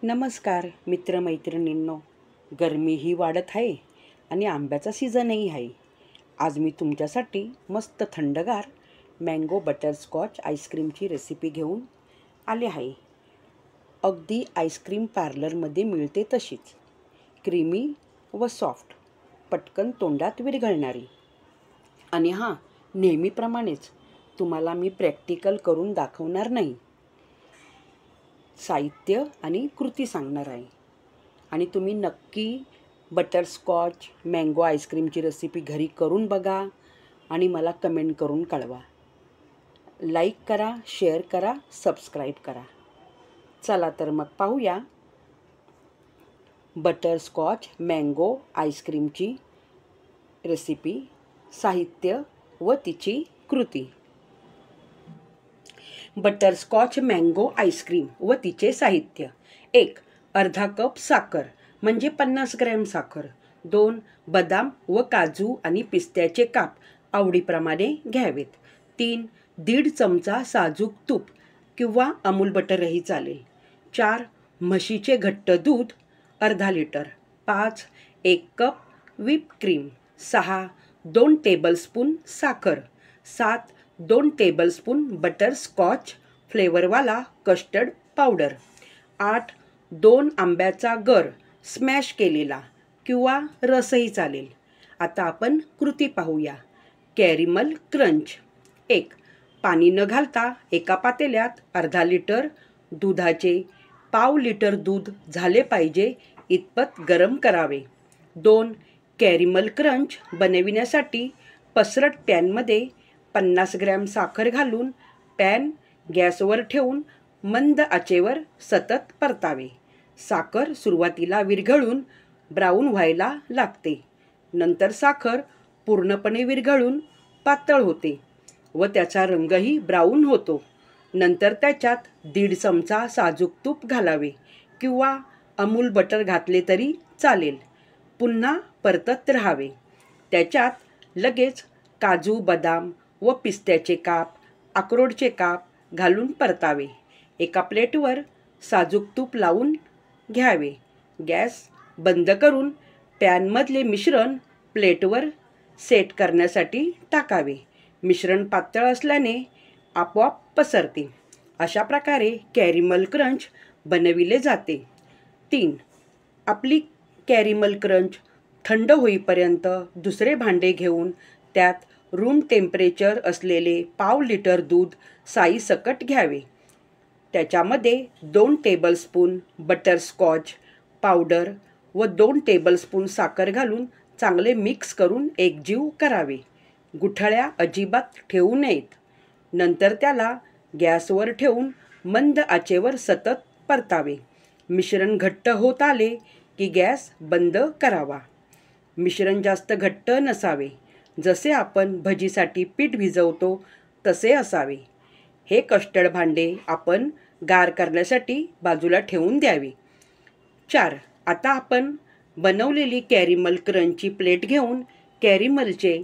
नमस्कार मित्रमैत्रिणींनो. गरमीही वाढत आहे आणि आंब्याचा सीझनही आहे. आज मी तुमच्यासाठी मस्त थंडगार मँगो बटरस्कॉच आईस्क्रीमची रेसिपी घेऊन आले आहे. अगदी आईस्क्रीम पार्लरमध्ये मिळते तशीच क्रीमी व सॉफ्ट, पटकन तोंडात विरघळणारी. आणि हां, नेहमीप्रमाणेच तुम्हाला मी प्रॅक्टिकल करून दाखवणार नाही, साहित्य आणि कृती सांगणार आहे. आणि तुम्ही नक्की बटरस्कॉच मँगो आईस्क्रीमची रेसिपी घरी करून बघा आणि मला कमेंट करून कळवा. लाईक करा, शेअर करा, सबस्क्राईब करा. चला तर मग पाहूया बटरस्कॉच मँगो आईस्क्रीमची रेसिपी, साहित्य व तिची कृती. बटरस्कॉच मँगो आईस्क्रीम व तिचे साहित्य. 1. अर्धा कप साखर म्हणजे 50 ग्रॅम साखर. 2. बदाम व काजू आणि पिस्त्याचे काप आवडीप्रमाणे घ्यावेत. 3. दीड चमचा साजूक तूप किंवा अमूल बटरही चालेल. 4. म्हशीचे घट्ट दूध अर्धा litre. 5. 1 cup whip cream. 6. 2 tablespoon साखर. 7. 2 टेबलस्पून बटरस्कॉच फ्लेवरवाला कस्टर्ड पावडर. 8. 2 आंब्याचा गर स्मॅश केलेला किंवा रसही चालेल. आता आपण कृती पाहूया. कॅरिमल क्रंच. 1. पाणी न घालता एका पातेल्यात अर्धा लिटर दुधाचे पाव लिटर दूध झाले पाहिजे इतपत गरम करावे. 2. कॅरिमल क्रंच बनविण्यासाठी पसरट पॅनमध्ये 50 ग्रॅम साखर घालून पॅन गॅसवर ठेवून मंद आचेवर सतत परतावे. साखर सुरुवातीला विरघळून ब्राऊन व्हायला लागते. नंतर साखर पूर्णपणे विरघळून पातळ होते व त्याचा रंगही ब्राऊन होतो. नंतर त्याच्यात 1.5 चमचा साजूक तूप घालावे किंवा अमूल बटर घातले तरी चालेल. पुन्हा परतत राहावे. त्याच्यात लगेच काजू, बदाम व पिस्त्याचे काप, अक्रोडचे काप घालून परतावे. एका प्लेटवर साजूक तूप लावून घ्यावे. गॅस बंद करून पॅनमधले मिश्रण प्लेटवर सेट करण्यासाठी टाकावे. मिश्रण पातळ असल्याने आपोआप पसरते. अशा प्रकारे कॅरिमल क्रंच बनविले जाते. 3. आपली कॅरिमल क्रंच थंड होईपर्यंत दुसरे भांडे घेऊन त्यात रूम टेम्परेचर असलेले पाव लिटर दूध साईसकट घ्यावे. त्याच्यामध्ये 2 टेबलस्पून बटरस्कॉच पावडर व 2 टेबलस्पून साखर घालून चांगले मिक्स करून एकजीव करावे. गुठळ्या अजिबात ठेवू नयेत. नंतर त्याला गॅसवर ठेवून मंद आचेवर सतत परतावे. मिश्रण घट्ट होत आले की गॅस बंद करावा. मिश्रण जास्त घट्ट नसावे. जसे आपण भजीसाठी पीठ भिजवतो तसे असावे. हे कस्टर्ड भांडे आपण गार करण्यासाठी बाजूला ठेवून द्यावे. 4. आता आपण बनवलेली कॅरिमल क्रंचची प्लेट घेऊन कॅरिमलचे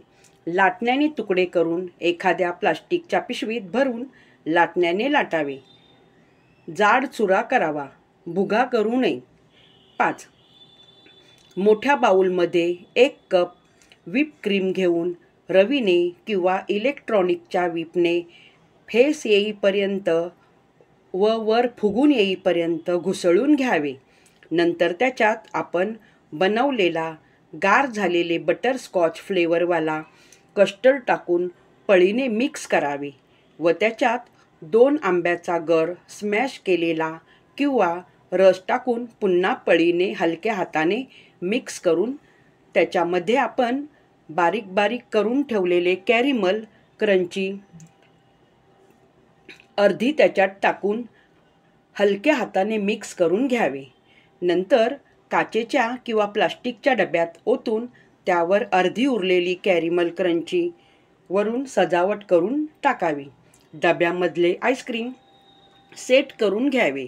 लाटण्याने तुकडे करून एखाद्या प्लास्टिकच्या पिशवीत भरून लाटण्याने लाटावे. जाड चुरा करावा, भुगा करू नये. 5. मोठ्या बाउलमध्ये 1 कप व्हिप क्रीम घेऊन रवीने किंवा इलेक्ट्रॉनिकच्या व्हिपने फेस येईपर्यंत व वर फुगून येईपर्यंत घुसळून घ्यावे. नंतर त्याच्यात आपण बनवलेला गार झालेले बटरस्कॉच फ्लेवरवाला कस्टर्ड टाकून पळीने मिक्स करावे व त्याच्यात 2 आंब्याचा गर स्मॅश केलेला किंवा रस टाकून पुन्हा पळीने हलक्या हाताने मिक्स करून त्याच्यामध्ये आपण बारीक बारीक करून ठेवलेले कॅरिमल क्रंची अर्धी त्याच्यात टाकून हलक्या हाताने मिक्स करून घ्यावे. नंतर काचेच्या किंवा प्लास्टिकच्या डब्यात ओतून त्यावर अर्धी उरलेली कॅरिमल क्रंची वरून सजावट करून टाकावी. डब्यामधले आईस्क्रीम सेट करून घ्यावे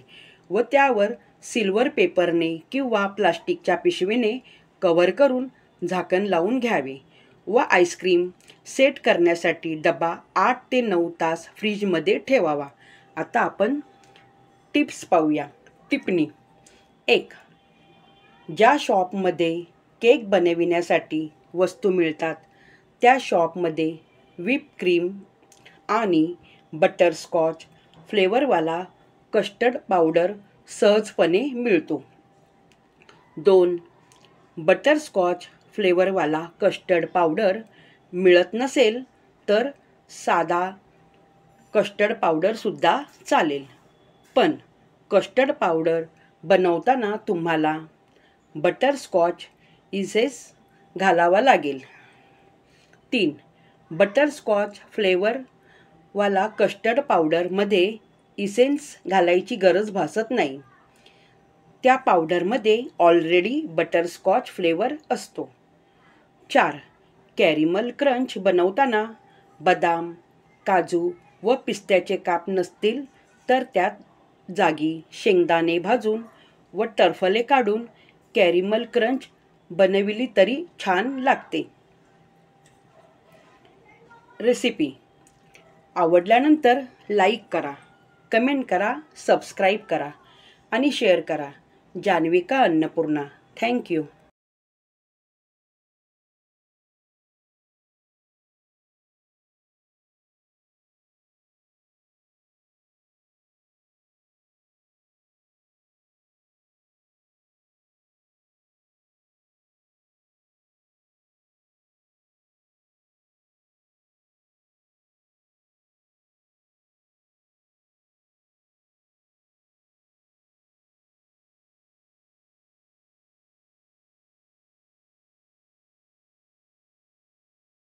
व त्यावर सिल्वर पेपरने किंवा प्लास्टिकच्या पिशवीने कव्हर करून झाकण लावून घ्यावे व आईस्क्रीम सेट करण्यासाठी डबा 8 ते 9 तास फ्रीजमध्ये ठेवावा. आता आपण टिप्स पाहूया. टिप्पणी. 1. ज्या शॉपमध्ये केक बनविण्यासाठी वस्तू मिळतात त्या शॉपमध्ये व्हिप क्रीम आणि बटरस्कॉच फ्लेवरवाला कस्टर्ड पावडर सहजपणे मिळतो. 2. बटरस्कॉच फ्लेवरवाला कस्टर्ड पावडर मिळत नसेल तर साधा कस्टर्ड पावडरसुद्धा चालेल. पण कस्टर्ड पावडर बनवताना तुम्हाला बटरस्कॉच इसेन्स घालावा लागेल. 3. बटरस्कॉच फ्लेवरवाला कस्टर्ड पावडरमध्ये इसेन्स घालायची गरज भासत नाही. त्या पावडरमध्ये ऑलरेडी बटरस्कॉच फ्लेवर असतो. 4. कॅरॅमल क्रंच बनवताना बदाम, काजू व पिस्त्याचे काप नसतील तर त्यात जागी शेंगदाणे भाजून व टरफले काढून कॅरॅमल क्रंच बनविली तरी छान लागते. रेसिपी आवडल्यानंतर लाईक करा, कमेंट करा, सबस्क्राईब करा आणि शेअर करा. जान्हवी का अन्नपूर्णा. थँक्यू.